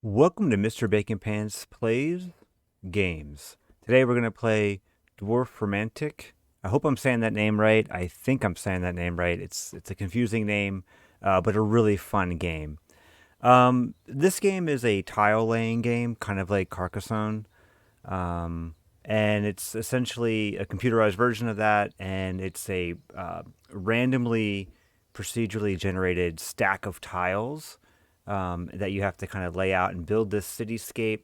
Welcome to Mr. Bacon Pants Plays Games. Today we're going to play Dorfromantik. I hope I'm saying that name right. I think I'm saying that name right. It's a confusing name, but a really fun game. This game is a tile laying game, kind of like Carcassonne. And it's essentially a computerized version of that, and it's a randomly procedurally generated stack of tiles that you have to kind of lay out and build this cityscape,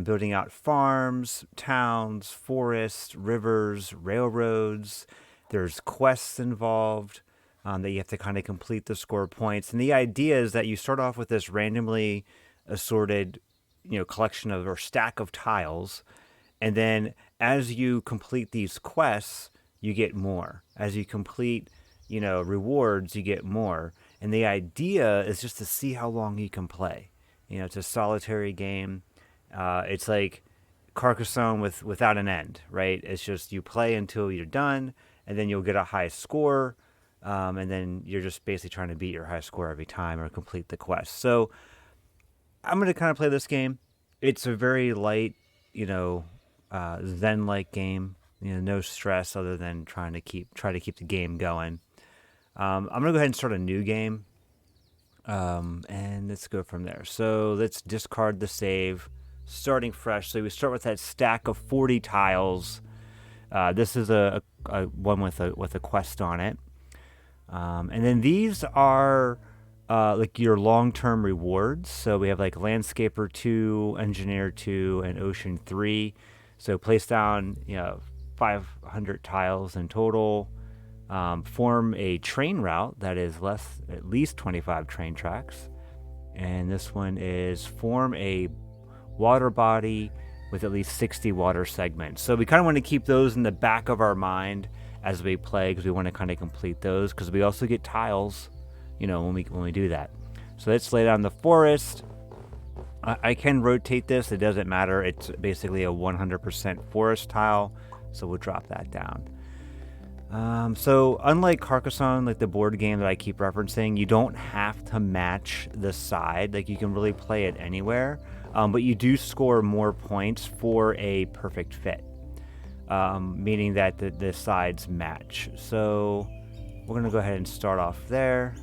building out farms, towns, forests, rivers, railroads. There's quests involved that you have to kind of complete to score points. And the idea is that you start off with this randomly assorted, collection of or stack of tiles, and then as you complete these quests, you get more. As you complete, rewards, you get more. And the idea is just to see how long you can play. It's a solitary game. It's like Carcassonne without an end, right? It's just you play until you're done, and then you'll get a high score, and then you're just basically trying to beat your high score every time or complete the quest. So I'm going to kind of play this game. It's a very light, Zen-like game. No stress other than try to keep the game going. I'm gonna go ahead and start a new game, and let's go from there. So let's discard the save, starting fresh. So we start with that stack of 40 tiles. This is a one with a quest on it, and then these are like your long-term rewards. So we have like Landscaper 2, Engineer 2, and Ocean 3. So place down 500 tiles in total. Form a train route that is at least 25 train tracks. And this one is form a water body with at least 60 water segments. So we kind of want to keep those in the back of our mind as we play, because we want to kind of complete those, because we also get tiles, when we do that. So let's lay down the forest. I can rotate this. It doesn't matter. It's basically a 100% forest tile. So we'll drop that down. So unlike Carcassonne, like the board game that I keep referencing, you don't have to match the side. Like you can really play it anywhere, but you do score more points for a perfect fit, meaning that the sides match. So we're going to go ahead and start off there.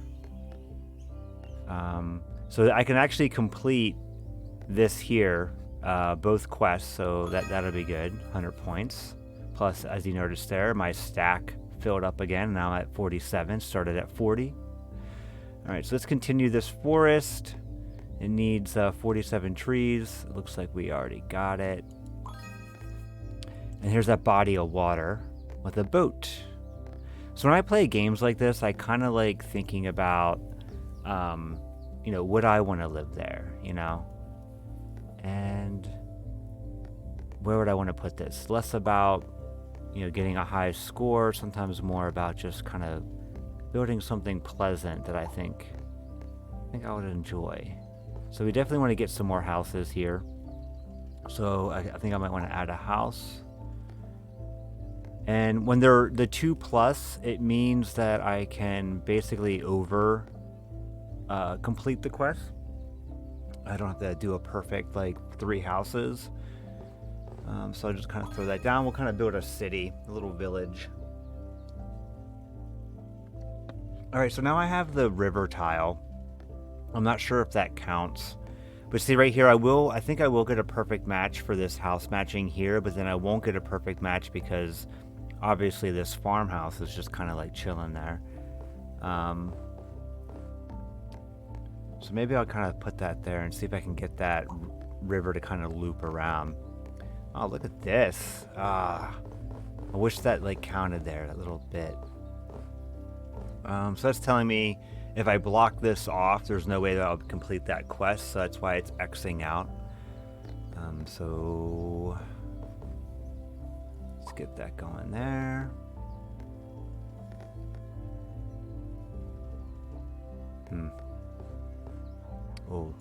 So I can actually complete this here, both quests, so that'll be good. 100 points. Plus, as you noticed there, my stack filled up again. Now I'm at 47, started at 40. All right, so let's continue this forest. It needs 47 trees. It looks like we already got it. And here's that body of water with a boat. So when I play games like this, I kind of like thinking about, would I want to live there, And where would I want to put this? Less about getting a high score, sometimes more about just kind of building something pleasant that I think I would enjoy. So we definitely want to get some more houses here. So I think I might want to add a house. And when they're the 2+, it means that I can basically complete the quest. I don't have to do a perfect 3 houses. So I'll just kind of throw that down. We'll kind of build a city, a little village. All right, so now I have the river tile. I'm not sure if that counts. But see right here, I think I will get a perfect match for this house matching here, but then I won't get a perfect match because obviously this farmhouse is just kind of chilling there. So maybe I'll kind of put that there and see if I can get that river to kind of loop around. Oh, look at this. I wish that counted there, that little bit. So that's telling me if I block this off, there's no way that I'll complete that quest, so that's why it's Xing out. So let's get that going there. Oh,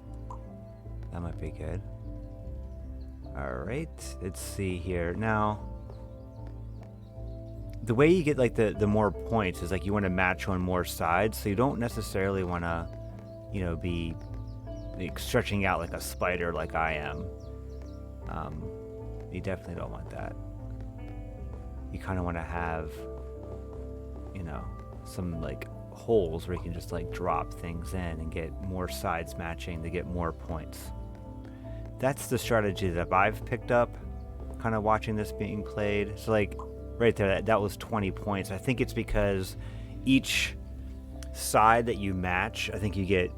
that might be good. Alright, let's see here. Now, the way you get the more points is you want to match on more sides, so you don't necessarily want to, be like stretching out like a spider like I am. You definitely don't want that. You kind of want to have, you know, some like holes where you can just like drop things in and get more sides matching to get more points. That's the strategy that I've picked up kind of watching this being played. So like right there, that was 20 points. I think it's because each side that you match, I think you get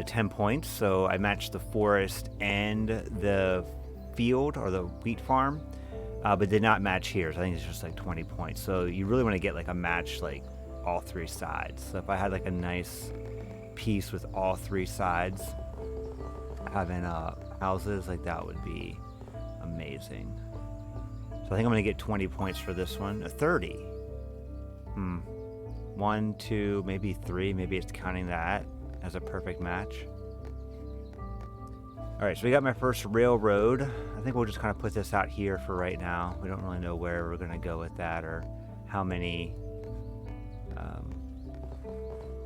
10 points. So I matched the forest and the field or the wheat farm, but did not match here. So I think it's just like 20 points. So you really want to get like a match like all three sides. So if I had like a nice piece with all three sides having houses, like that would be amazing. So I think I'm going to get 20 points for this one. A 30. 1, 2, maybe 3. Maybe it's counting that as a perfect match. All right, so we got my first railroad. I think we'll just kind of put this out here for right now. We don't really know where we're going to go with that or how many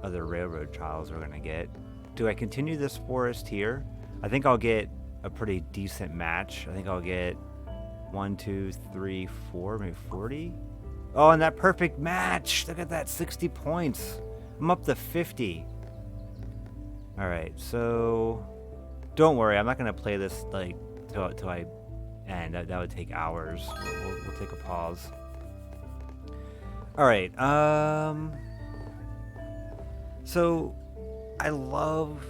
other railroad tiles we're going to get. Do I continue this forest here? I think I'll get a pretty decent match. I think I'll get 1, 2, 3, 4, maybe 40. Oh, and that perfect match. Look at that, 60 points. I'm up to 50. All right, so don't worry. I'm not going to play this like till I end. That would take hours. We'll take a pause. All right. So I love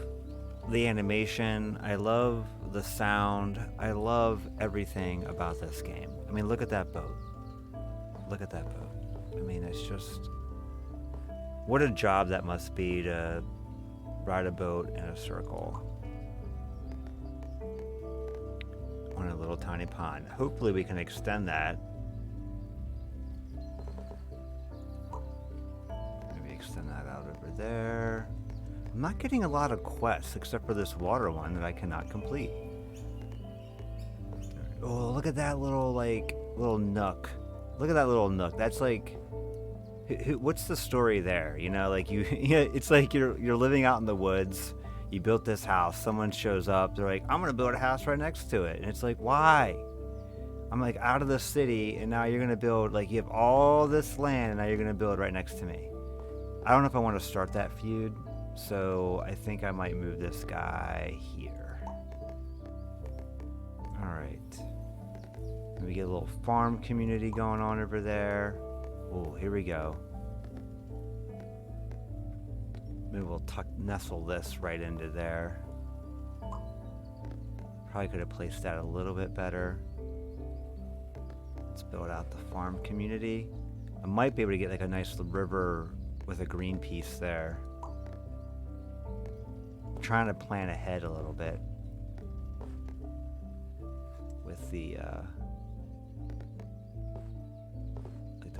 the animation. I love the sound. I love everything about this game. I mean, look at that boat. Look at that boat. I mean, it's just... what a job that must be to ride a boat in a circle on a little tiny pond. Hopefully we can extend that. Maybe extend that out over there. I'm not getting a lot of quests except for this water one that I cannot complete. Oh, look at that little nook. Look at that little nook. That's like, what's the story there? You know, like it's like you're living out in the woods. You built this house. Someone shows up. They're like, I'm gonna build a house right next to it, and it's like, why? I'm like out of the city, and now you're gonna build, like, you have all this land, and now you're gonna build right next to me. I don't know if I want to start that feud, so I think I might move this guy here. All right. We get a little farm community going on over there. Oh, here we go. Maybe we'll nestle this right into there. Probably could have placed that a little bit better. Let's build out the farm community. I might be able to get like a nice river with a green piece there. I'm trying to plan ahead a little bit with the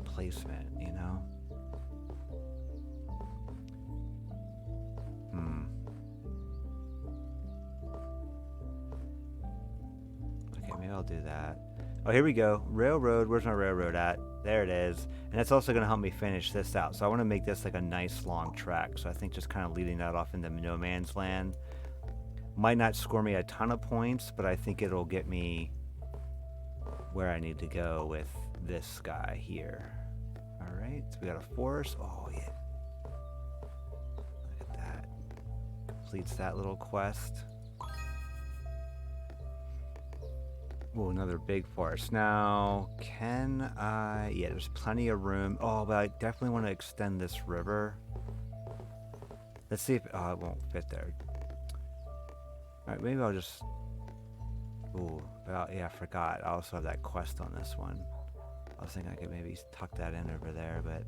placement, you know? Okay, maybe I'll do that. Oh, here we go. Railroad. Where's my railroad at? There it is. And that's also going to help me finish this out. So I want to make this like a nice long track. So I think just kind of leading that off into no man's land might not score me a ton of points, but I think it'll get me where I need to go with this guy here. All right, so we got a forest. Oh, yeah. Look at that. Completes that little quest. Oh, another big forest. Now, can I... yeah, there's plenty of room. Oh, but I definitely want to extend this river. Let's see if... oh, it won't fit there. All right, maybe I'll just... ooh, yeah, I forgot. I also have that quest on this one. I was thinking I could maybe tuck that in over there, but...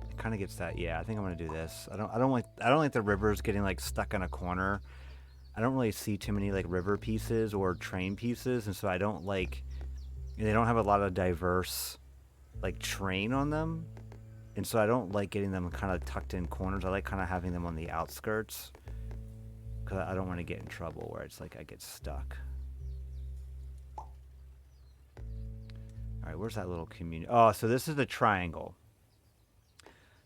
it kind of gets that... yeah, I think I'm gonna do this. I don't like the rivers getting like stuck in a corner. I don't really see too many like river pieces or train pieces, and so I don't like... they don't have a lot of diverse like train on them, and so I don't like getting them kind of tucked in corners. I like kind of having them on the outskirts, because I don't want to get in trouble where it's like I get stuck. All right, where's that little community? Oh, so this is the triangle.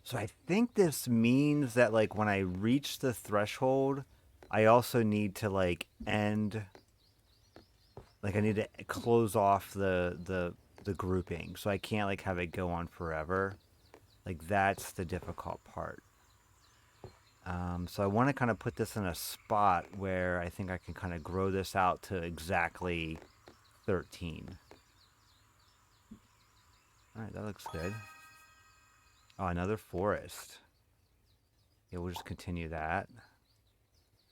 So I think this means that like when I reach the threshold, I also need to like end, like I need to close off the grouping. So I can't like have it go on forever. Like that's the difficult part. So I want to kind of put this in a spot where I think I can kind of grow this out to exactly 13. All right, that looks good. Oh, another forest. Yeah, we'll just continue that.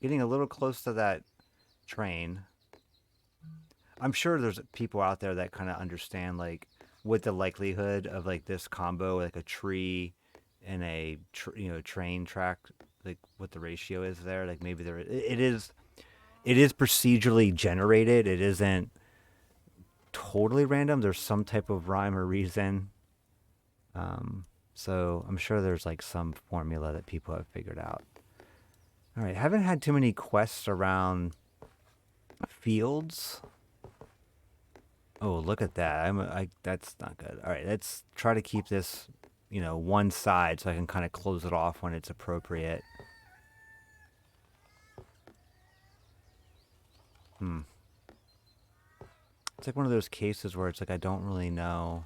Getting a little close to that train. I'm sure there's people out there that kind of understand like what the likelihood of like this combo, like a tree and a train track, like what the ratio is there. Like maybe it is procedurally generated. It isn't totally random. There's some type of rhyme or reason. So I'm sure there's like some formula that people have figured out. All right, haven't had too many quests around fields. Oh, look at that. That's not good. All right, let's try to keep this, one side so I can kind of close it off when it's appropriate. Hmm. It's like one of those cases where it's like I don't really know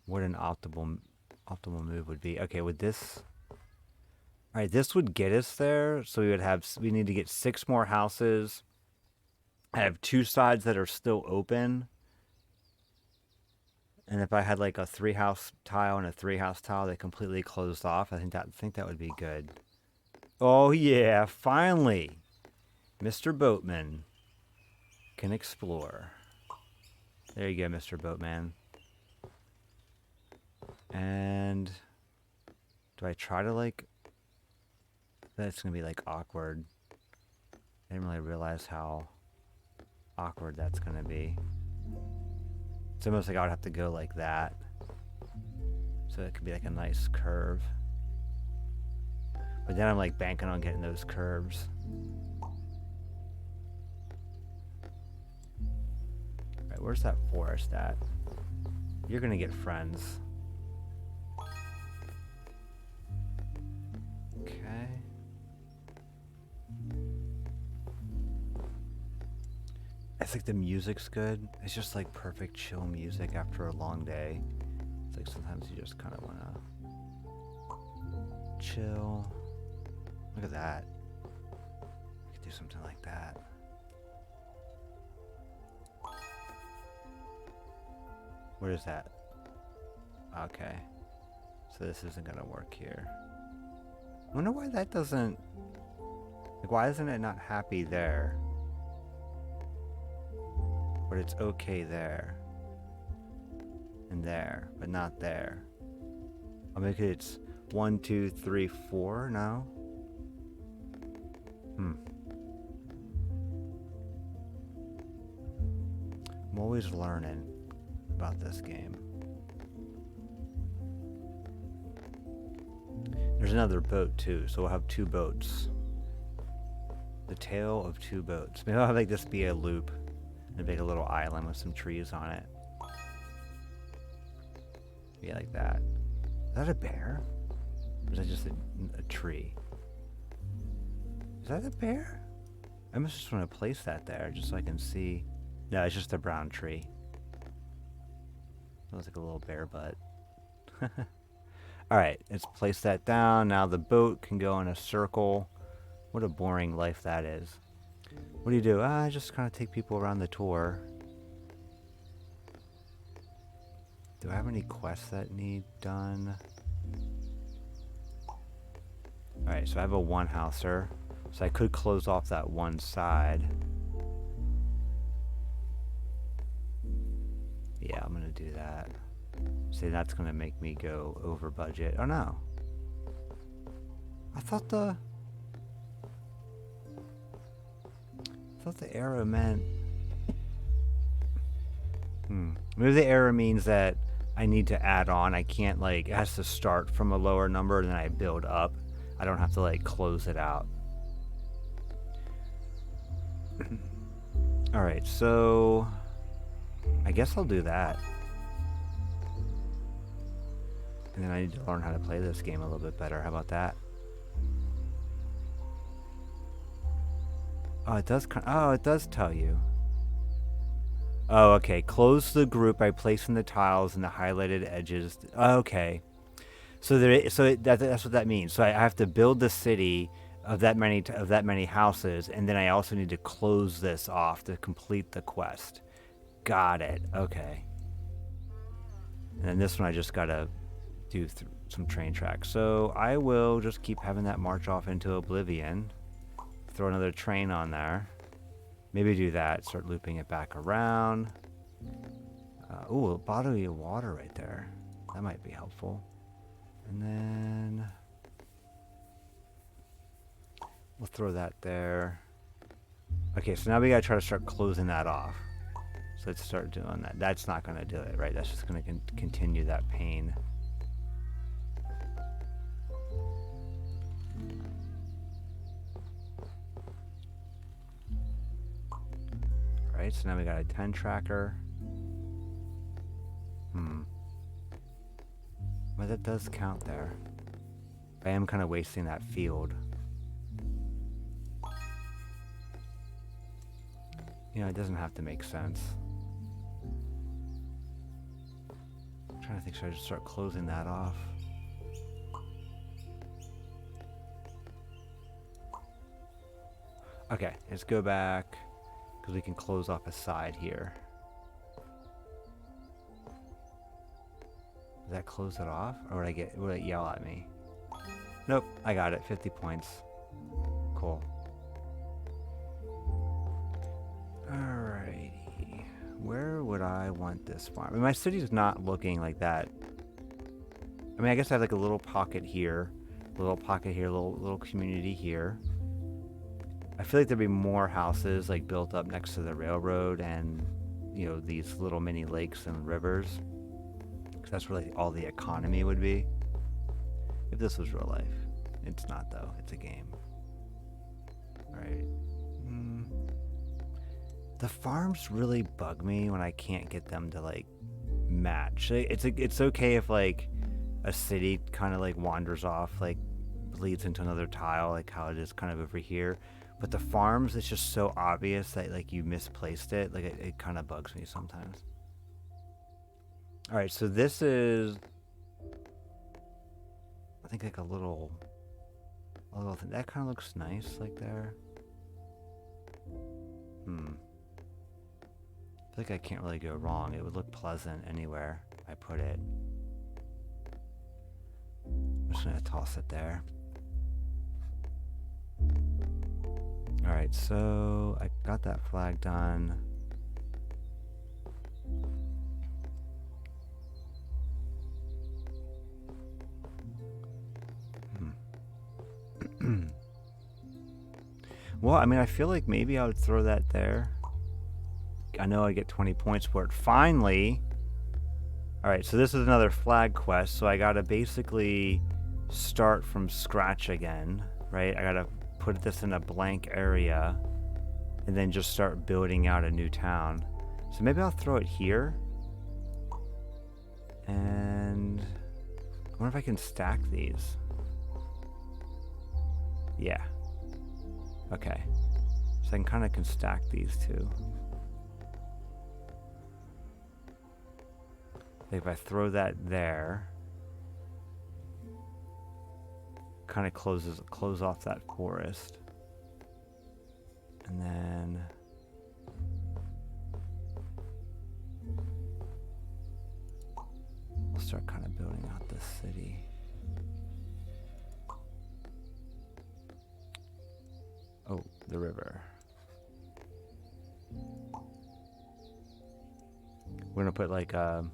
what an optimal move would be. Okay, with this. All right, this would get us there. So we need to get 6 more houses. I have 2 sides that are still open. And if I had like a 3-house tile and a 3-house tile that completely closed off, I think that would be good. Oh yeah, finally, Mr. Boatman can explore. There you go, Mr. Boatman. And do I try to like? That's gonna be like awkward. I didn't really realize how awkward that's gonna be. It's almost like I would have to go like that, so it could be like a nice curve. But then I'm like banking on getting those curves. Alright, where's that forest at? You're gonna get friends. Okay. It's like the music's good. It's just like perfect chill music after a long day. It's like sometimes you just kind of want to chill. Look at that. I could do something like that. What is that? Okay. So this isn't gonna work here. I wonder why that doesn't... Like, why isn't it not happy there? But it's okay there. And there, but not there. I'll make it it's 1, 2, 3, 4 now. I'm always learning about this game. There's another boat too, so we'll have 2 boats. The tale of 2 boats. Maybe I'll have like this be a loop and make a little island with some trees on it. Yeah, like that. Is that a bear? Or is that just a tree? Is that a bear? I must just want to place that there just so I can see. No, it's just a brown tree. Looks like a little bear butt. Alright, let's place that down. Now the boat can go in a circle. What a boring life that is. What do you do? I just kind of take people around the tour. Do I have any quests that need done? Alright, so I have a 1-houser. So I could close off that one side. Yeah, I'm gonna do that. See, that's gonna make me go over budget. Oh no. I thought the arrow meant... Maybe the arrow means that I need to add on. I can't like... It has to start from a lower number and then I build up. I don't have to like close it out. Alright, so... I guess I'll do that. And then I need to learn how to play this game a little bit better. How about that? Oh, it does. Oh, it does tell you. Oh, okay. Close the group by placing the tiles in the highlighted edges. Okay. So that's what that means. So I have to build the city of that many houses, and then I also need to close this off to complete the quest. Got it. Okay. And then this one I just gotta do some train tracks. So I will just keep having that march off into oblivion. Throw another train on there. Maybe do that. Start looping it back around. Ooh, a bottle of water right there. That might be helpful. And then we'll throw that there. Okay, so now we gotta try to start closing that off. So let's start doing that. That's not gonna do it, right? That's just gonna continue that pain. Right, so now we got a 10 tracker. But that does count there. I am kind of wasting that field. You know, it doesn't have to make sense. I'm trying to think, should I just start closing that off? Okay, let's go back, because we can close off a side here. Does that close it off? Or would it yell at me? Nope, I got it. 50 points. Cool. Alrighty. Where would I want this farm? I mean, my city's not looking like that. I mean, I guess I have like a little pocket here. A little pocket here, little community here. I feel like there'd be more houses like built up next to the railroad and, you know, these little mini lakes and rivers. That's where like all the economy would be. If this was real life. It's not though, it's a game. Alright. The farms really bug me when I can't get them to like match. It's okay if like a city kind of like wanders off, like bleeds into another tile, like how it is kind of over here. But the farms, it's just so obvious that like you misplaced it. Like it kind of bugs me sometimes. Alright, so this is, I think like a little thing. That kind of looks nice, like there. I feel like I can't really go wrong. It would look pleasant anywhere I put it. I'm just gonna toss it there. Alright, so I got that flag done. Well, I mean, I feel like maybe I would throw that there. I know I get 20 points for it. Finally! Alright, so this is another flag quest, so I gotta basically start from scratch again, right? I gotta put this in a blank area and then just start building out a new town. So maybe I'll throw it here. And I wonder if I can stack these. Yeah. Okay. So I kind of can stack these two. If I throw that there, kind of close off that forest. And then we'll start kind of building out this city. Oh, the river. We're gonna put like it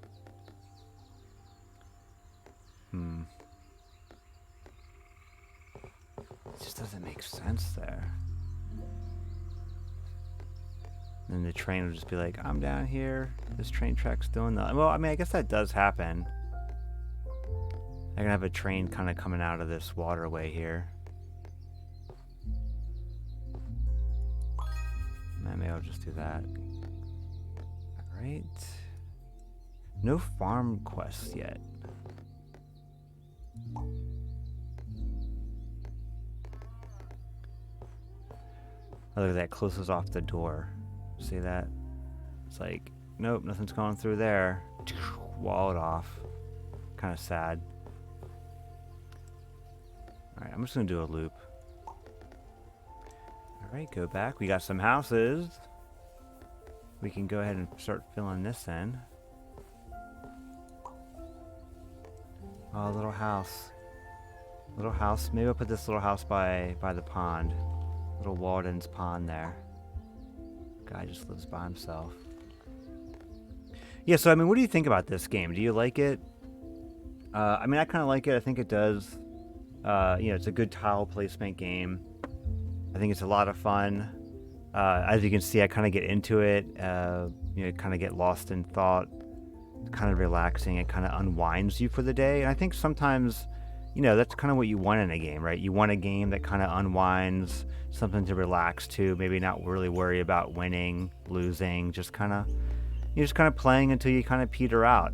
just doesn't make sense there. And then the train will just be like, I'm down here. This train track's doing that. Well, I mean, I guess that does happen. I can have a train kind of coming out of this waterway here. Maybe I'll just do that. Alright. No farm quests yet. Oh, look at that, closes off the door. See that? It's like, nope, nothing's going through there. Wall it off. Kind of sad. Alright, I'm just going to do a loop. Alright, go back. We got some houses. We can go ahead and start filling this in. Oh, little house. Little house. Maybe I'll put this little house by the pond. Little Walden's pond there. Guy just lives by himself. Yeah, so I mean, what do you think about this game? Do you like it? I mean, I kind of like it. I think it does. It's a good tile placement game. I think it's a lot of fun. As you can see, I kind of get into it. Kind of get lost in thought. It's kind of relaxing. It kind of unwinds you for the day. And I think sometimes, that's kind of what you want in a game, right? You want a game that kind of unwinds, something to relax to, maybe not really worry about winning, losing, just kind of playing until you kind of peter out.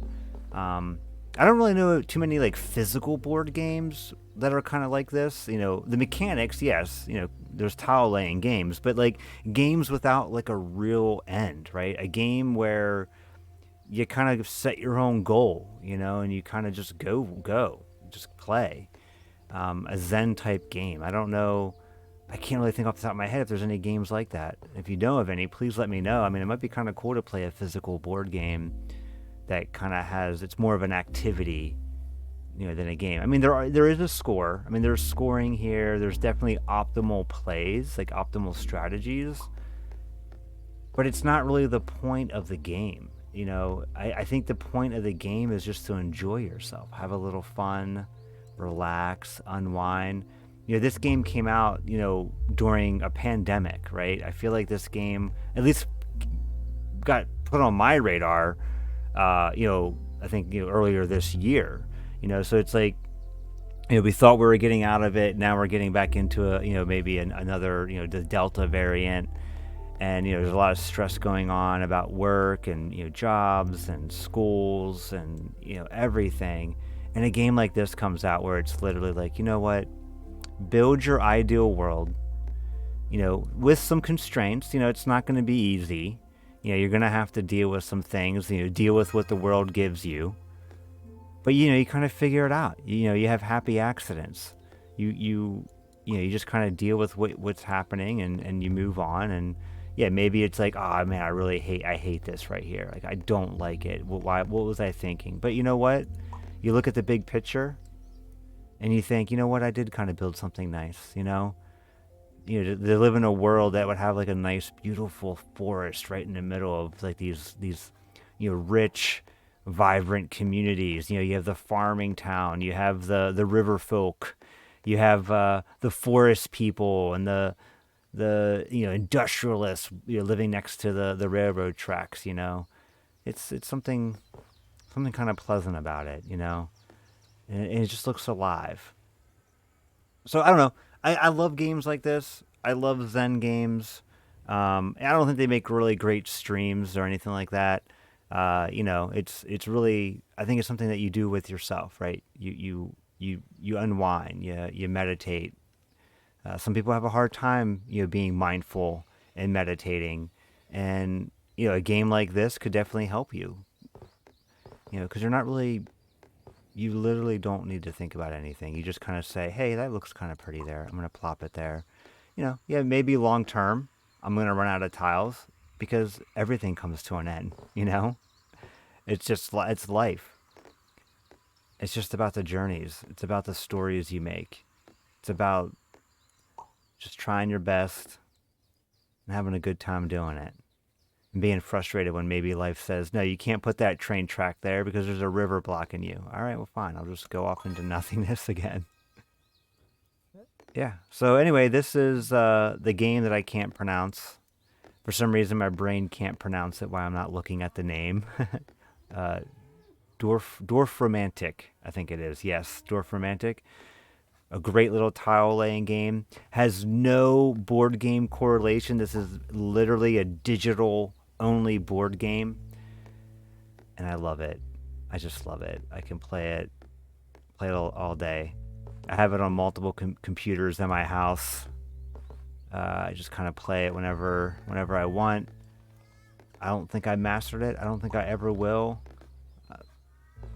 I don't really know too many like physical board games that are kind of like this. The mechanics, yes, there's tile laying games, but like games without like a real end, right? A game where you kind of set your own goal, and you kind of just go, just play. A Zen type game. I don't know. I can't really think off the top of my head if there's any games like that. If you know of any, please let me know. I mean, it might be kind of cool to play a physical board game that kind of it's more of an activity, than a game. I mean, there is a score. I mean, there's scoring here. There's definitely optimal plays, like optimal strategies. But it's not really the point of the game. I think the point of the game is just to enjoy yourself, have a little fun, relax, unwind. This game came out, during a pandemic, right? I feel like this game at least got put on my radar, I think, earlier this year, so it's like, we thought we were getting out of it. Now we're getting back into maybe another, the Delta variant. And, there's a lot of stress going on about work and, jobs and schools and, everything. And a game like this comes out where it's literally like, you know what? Build your ideal world, with some constraints. It's not going to be easy. You're going to have to deal with some things, deal with what the world gives you. But, you kind of figure it out. You have happy accidents. You just kind of deal with what's happening and you move on. And yeah, maybe it's like, oh man, I hate this right here. Like, I don't like it. What was I thinking? But you know what? You look at the big picture and you think, you know what? I did kind of build something nice, to live in a world that would have like a nice, beautiful forest right in the middle of like these rich, vibrant communities. You have the farming town, you have the river folk, you have the forest people and the industrialists living next to the railroad tracks. It's something kind of pleasant about it, and it just looks alive. So I don't know. I love games like this. I love Zen games. I don't think they make really great streams or anything like that. It's really, I think it's something that you do with yourself, right? You unwind, you meditate. Some people have a hard time, being mindful and meditating, and a game like this could definitely help you. Because you literally don't need to think about anything. You just kind of say, hey, that looks kind of pretty there. I'm going to plop it there. Yeah, maybe long term, I'm going to run out of tiles because everything comes to an end, It's life. It's just about the journeys. It's about the stories you make. It's about just trying your best and having a good time doing it. And being frustrated when maybe life says, no, you can't put that train track there because there's a river blocking you. All right, well, fine. I'll just go off into nothingness again. Yeah. So anyway, this is the game that I can't pronounce. For some reason, my brain can't pronounce it while I'm not looking at the name. Dorfromantik, I think it is. Yes, Dorfromantik. A great little tile laying game. Has no board game correlation. This is literally a digital only board game. And I love it. I just love it. I can play play it all day. I have it on multiple computers in my house. I just kind of play it whenever I want. I don't think I mastered it. I don't think I ever will.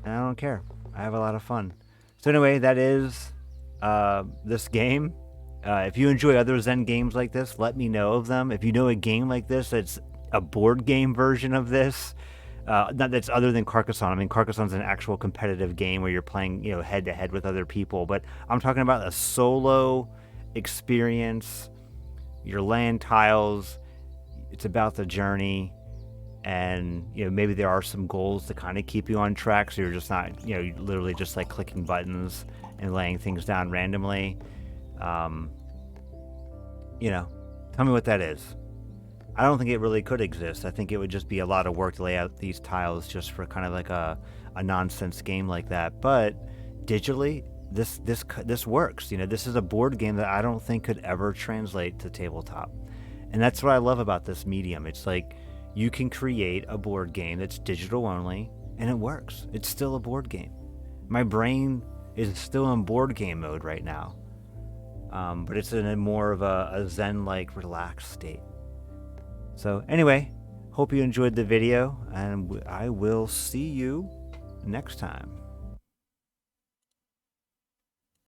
And I don't care. I have a lot of fun. So anyway, that is this game. If you enjoy other Zen games like this, let me know of them. If you know a game like this that's a board game version of this, not that's other than Carcassonne. I mean, Carcassonne's an actual competitive game where you're playing, head to head with other people. But I'm talking about a solo experience. Your land tiles. It's about the journey, and maybe there are some goals to kind of keep you on track. So you're just not, you're literally just like clicking buttons and laying things down randomly. Tell me what that is. I don't think it really could exist. I think it would just be a lot of work to lay out these tiles just for kind of like a nonsense game like that. But digitally, this works. This is a board game that I don't think could ever translate to tabletop. And that's what I love about this medium. It's like you can create a board game that's digital only, and it works. It's still a board game. My brain is still in board game mode right now. But it's in a more of a Zen-like relaxed state. So anyway, hope you enjoyed the video, and I will see you next time.